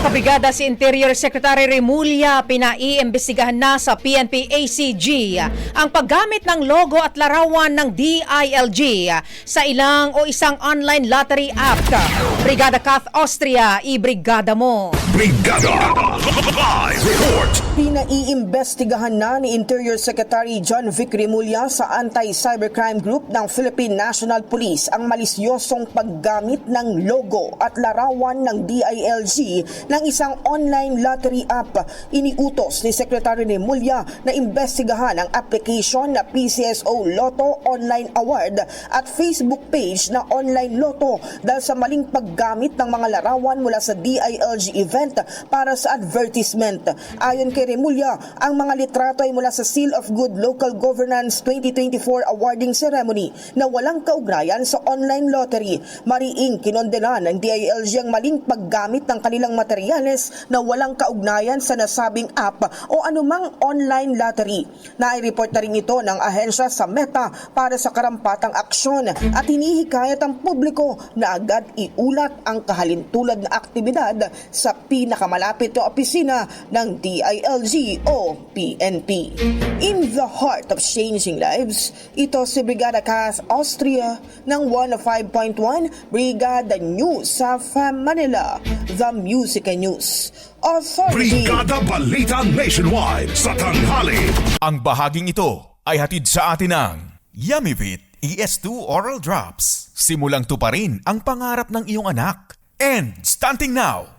Nakabrigada si Interior Secretary Remulla, pinaiimbestigahan na sa PNP-ACG ang paggamit ng logo at larawan ng DILG sa isang online lottery app. Brigada Kath Austria, i-brigada mo. Brigada Live Report. Pinaiimbestigahan na ni Interior Secretary John Vic Remulla sa Anti-Cybercrime Group ng Philippine National Police ang malisyosong paggamit ng logo at larawan ng DILG ng isang online lottery app. Iniutos ni Secretary Remulla na imbestigahan ang application na PCSO Lotto Online Award at Facebook page na Online Lotto dahil sa maling paggamit ng mga larawan mula sa DILG event para sa advertisement. Ayon kay Remulla, ang mga litrato ay mula sa Seal of Good Local Governance 2024 awarding ceremony na walang kaugnayan sa online lottery. Mariing kinondenan ng DILG ang maling paggamit ng kanilang materyales na walang kaugnayan sa nasabing app o anumang online lottery. Nai-report na rin ito ng ahensya sa Meta para sa karampatang aksyon at hinihikayat ang publiko na agad iulat ang kahalintulad na aktibidad sa pinakamalapit na opisina ng DILG o PNP. In the heart of changing lives, ito si Brigada Kath Austria ng 105.1 Brigada News sa Manila, The Music and News Authority. Brigada Balita Nationwide sa tanghali. Ang bahaging ito ay hatid sa atin ng Yummyvit ES2 Oral Drops. Simulang tuparin ang pangarap ng iyong anak. And stunting now,